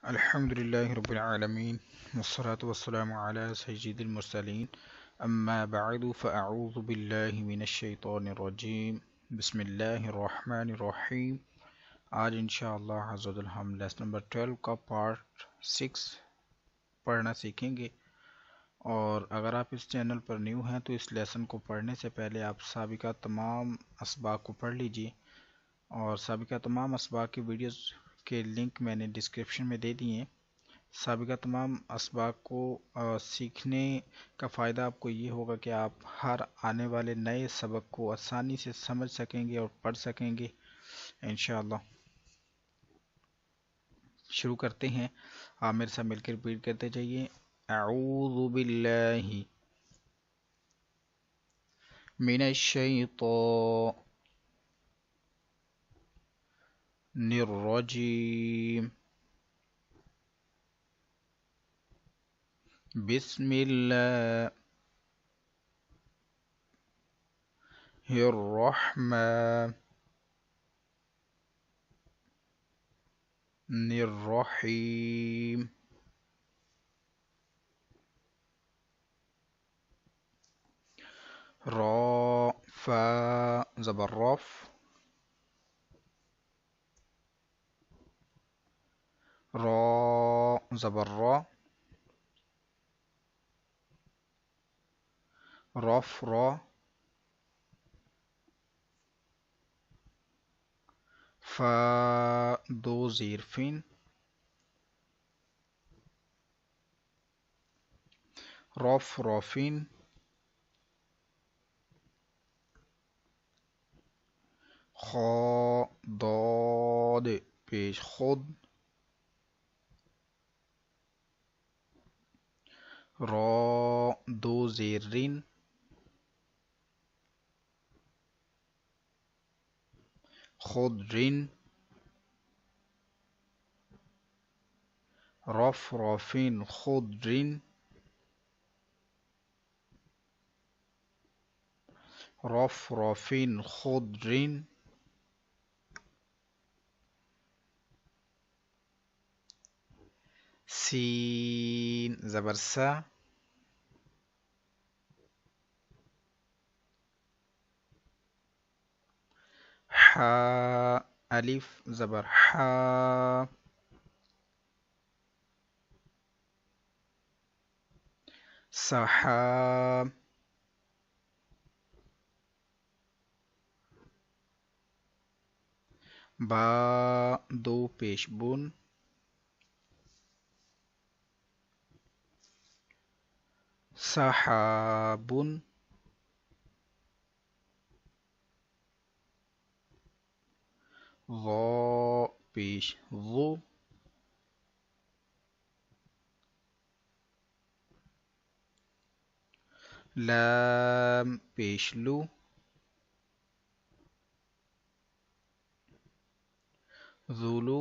अल्हम्दुलिल्लाहि रब्बिल आलमीन वस्सलातु वस्सलामु अला सय्यिदिल मुरसलीन अम्मा बअदु फ़अऊज़ु बिल्लाहि मिनश शैतानिर रजीम बिस्मिल्लाहिर रहमानिर रहीम। आज इंशाअल्लाह अज़्ज़वजल हम लेसन नंबर 12 का पार्ट 6 पढ़ना सीखेंगे। और अगर आप इस चैनल पर न्यू हैं तो इस लेसन को पढ़ने से पहले आप साबिका तमाम असबाक को पढ़ लीजिए। और साबिका तमाम असबाक की वीडियोस के लिंक मैंने डिस्क्रिप्शन में दे दिए हैं। साबिका तमाम असबाक को सीखने का फ़ायदा आपको ये होगा कि आप हर आने वाले नए सबक को आसानी से समझ सकेंगे और पढ़ सकेंगे इंशाअल्लाह। शुरू करते हैं। आप मेरे साथ मिलकर रिपीट करते जाइए। अऊज़ु बिल्लाहि मिनश शैतानिर रजीम बिस्मिल्लाहिर रहमानिर रहीम। रा फा ज़बर रफ, रा ज़बर रा, रफ रा, फा दो ज़ीर फिन, रफ रफिन, खा दाद पेश खुद, रा दो ज़ीर रिन, खुद रिन, रफ रफिन खुद रिन, रफ रफिन खुद रिन, सीन ज़बर सा, हा अलिफ ज़बर हा, सहा, बा दो पेश बुन, सहाबुन, ज़ा पेश ज़ु, लाम पेश लू, ज़ुलू,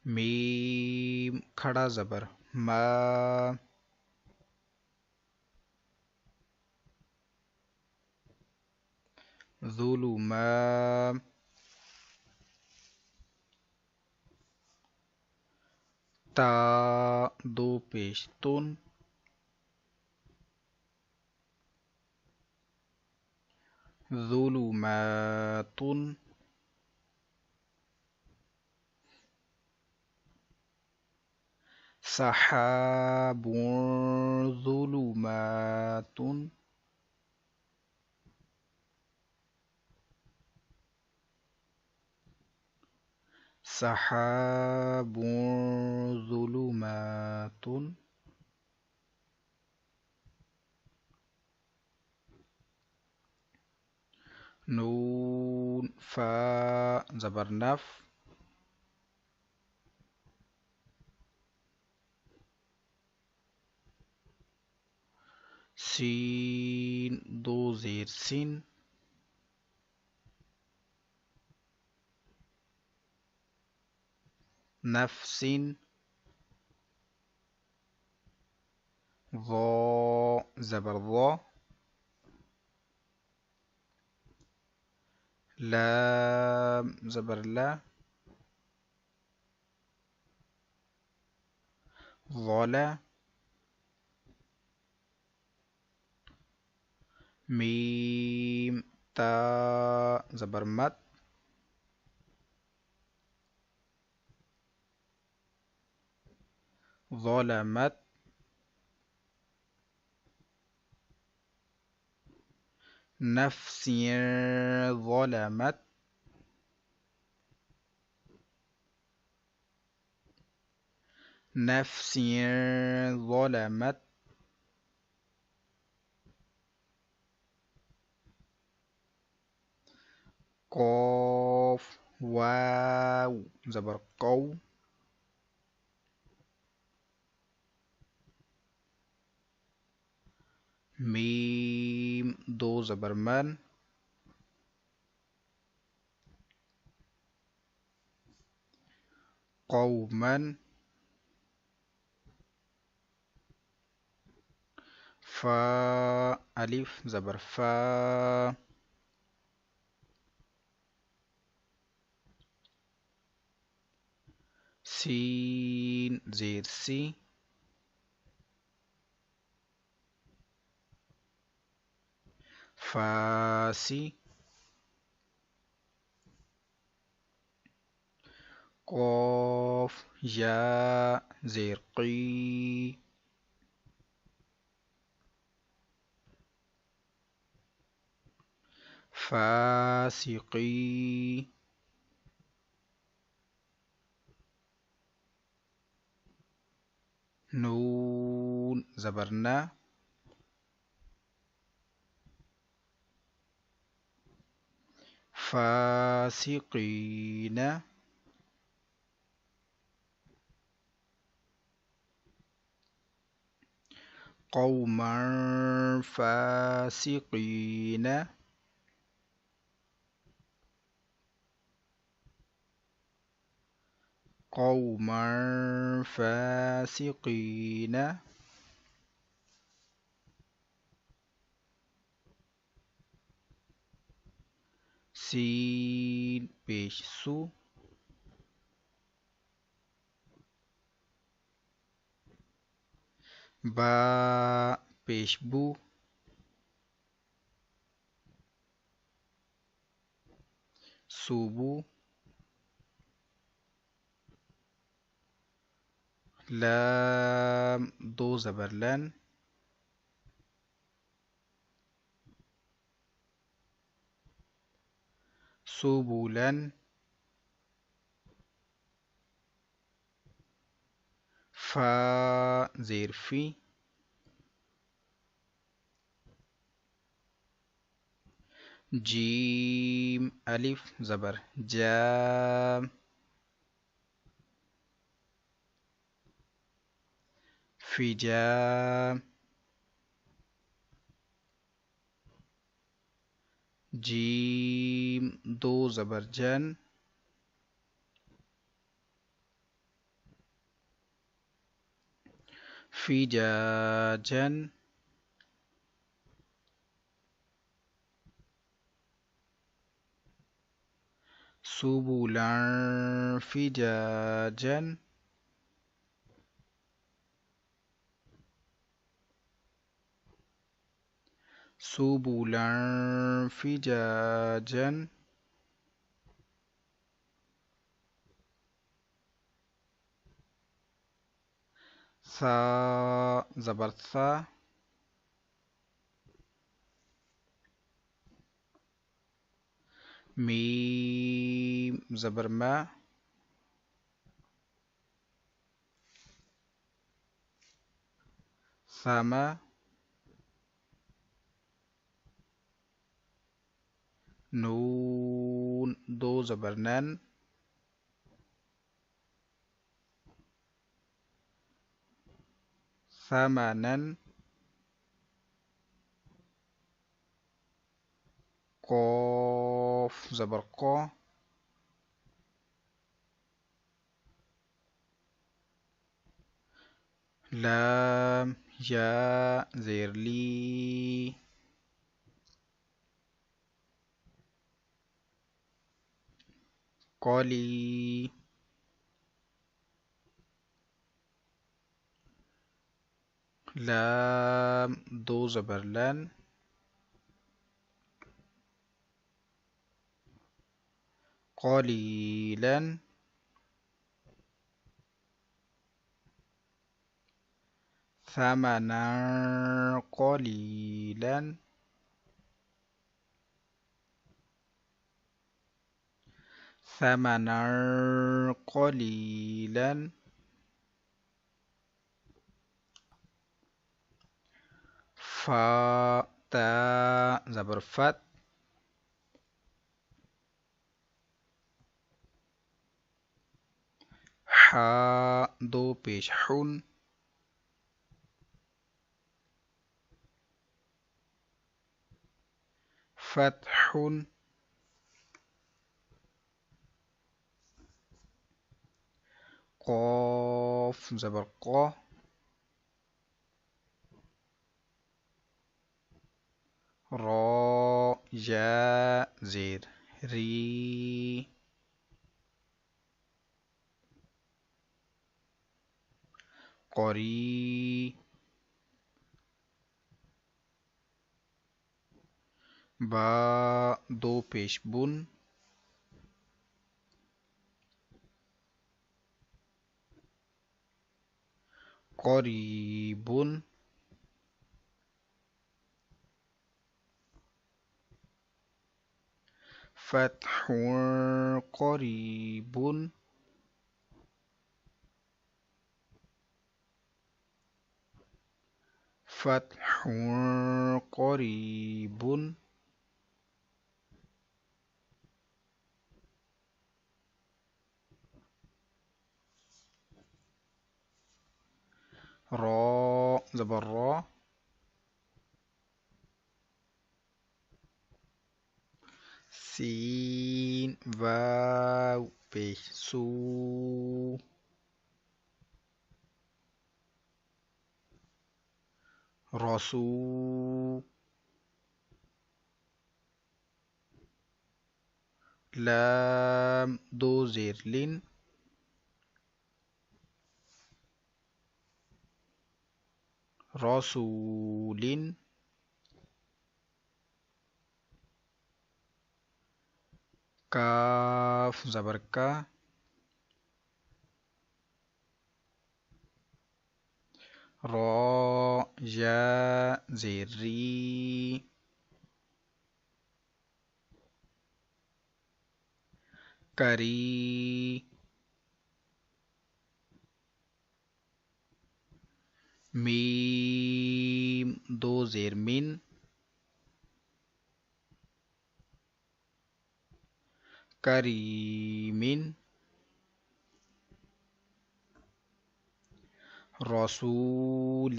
मीम खड़ा ज़बर मा, ज़ुलुमा, ता दो पेश तुन, ज़ुलुमातुन, सहाबुन ज़ुलुमातुन, सहाबुन ज़ुलुमातुन, नून फा ज़बर नफ, सीन दो ज़ेर सिन, नफसिन, ज़ा ज़बर ज़ा, लाम ज़बर ला, ज़ला, मीम ता ज़बर मत, ज़लमत, नफ्सिन ज़लमत, नफ्सिन ज़लमत, कॉफ वाव ज़बर कौ, मीम दो ज़बर मन, कौमन, फा अलिफ ज़बर फा, सीन ज़ेर सी, फासी, कॉफ या ज़ेर की, फासिकी, नून ज़बरना, फासिकीन, कौमन फासिकीन, कौमन फासिकीन, सीन पेश सु, बा पेश बू, सुबु, लाम दो ज़बर लन, सुबुलन, फा ज़ेर फी, जीम अलिफ ज़बर जा, फिजा, जीम दो ज़बर जन, फिजाजन, सुबुलन फिजाजन, सुबुलन फिजाजन, सा ज़बर सा, मीम ज़बर मा, सामा, नून दो ज़बर नन, सामानन, कॉफ ज़बर कौ, लाम या ज़ेर ली, कौली, لام دو زبر لن قليلا ثمنا قليلا ثمنا قليلا فتا زبر فت حا دو پیش حن فتح قاف زبر قا را جا زير ري قري با دو پیش بن قريب فتح قريب فتح قريب را زبر را سين واو پیش سو رسو لام دو زير لين رسول كاف زبر کا را جا زير ري كري ميم دو زير من كريم رسول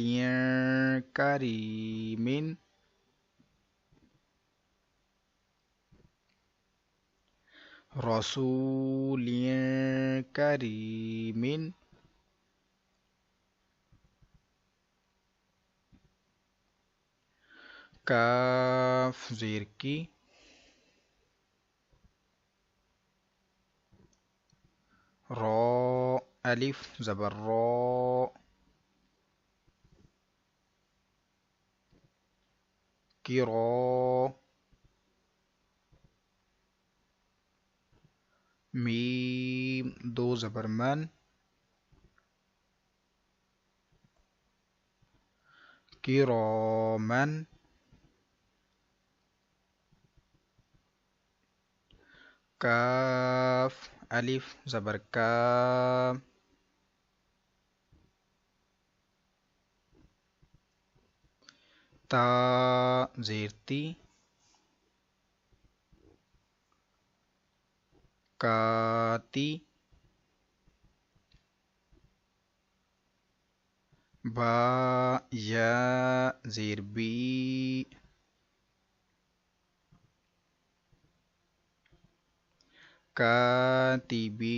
كريم رسول كريم كاف زير کی را ألف زبر را كرا ميم دو زبر من كراما كاف ألف زبر كا تا زير تي كاتي با يا زير بي كاتبي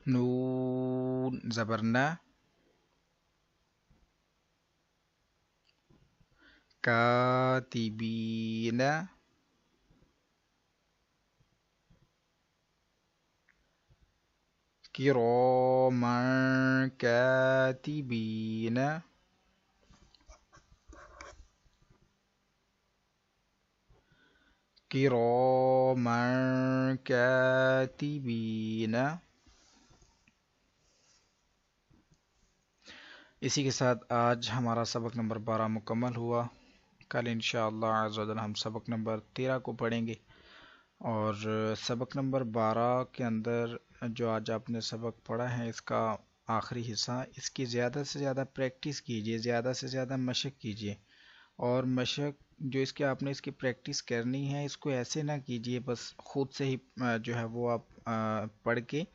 نون زبرنا كاتبين किरामन कातिबीन, किरामन कातिबीन। इसी के साथ आज हमारा सबक नंबर 12 मुकम्मल हुआ। कल इंशाअल्लाह अज़्ज़ व जल हम सबक नंबर 13 को पढ़ेंगे। और सबक नंबर 12 के अंदर जो आज आपने सबक पढ़ा है इसका आखिरी हिस्सा, इसकी ज़्यादा से ज़्यादा प्रैक्टिस कीजिए, ज़्यादा से ज़्यादा मशक कीजिए। और मशक जो इसके आपने इसकी प्रैक्टिस करनी है, इसको ऐसे ना कीजिए बस खुद से ही जो है वो आप पढ़ के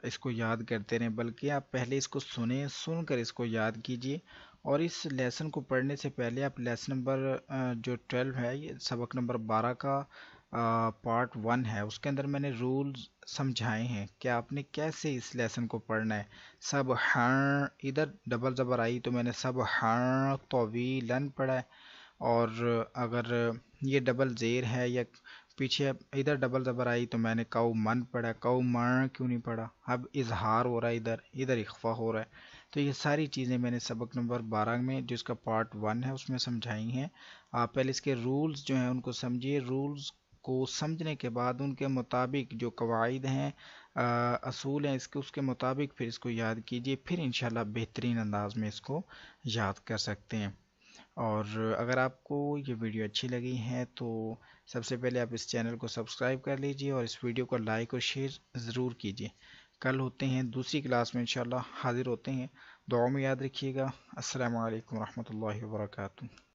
इसको याद करते रहें, बल्कि आप पहले इसको सुने, सुनकर इसको याद कीजिए। और इस लेसन को पढ़ने से पहले आप लेसन नंबर जो 12 है, ये सबक नंबर 12 का पार्ट 1 है, उसके अंदर मैंने रूल्स समझाए हैं कि आपने कैसे इस लेसन को पढ़ना है। सब हाँ, इधर डबल ज़बर आई तो मैंने सब हाँ तवीलन पढ़ा है। और अगर ये डबल ज़ेर है या पीछे इधर डबल ज़बर आई तो मैंने कौ मन पढ़ा, कौ मन क्यों नहीं पढ़ा। अब इजहार हो रहा है, इधर इधर इख्फा हो रहा है। तो ये सारी चीज़ें मैंने सबक नंबर 12 में जो इसका पार्ट 1 है उसमें समझाई हैं। आप पहले इसके रूल्स जो हैं उनको समझिए। रूल्स को समझने के बाद उनके मुताबिक जो कवाइद हैं, असूल हैं इसके, उसके मुताबिक फिर इसको याद कीजिए। फिर इंशाल्लाह बेहतरीन अंदाज में इसको याद कर सकते हैं। और अगर आपको ये वीडियो अच्छी लगी है तो सबसे पहले आप इस चैनल को सब्सक्राइब कर लीजिए और इस वीडियो को लाइक और शेयर ज़रूर कीजिए। कल होते हैं दूसरी क्लास में, इंशाल्लाह हाजिर होते हैं। दुआ में याद रखिएगा। अस्सलामु अलैकुम रहमतुल्लाहि व बरकातुहू।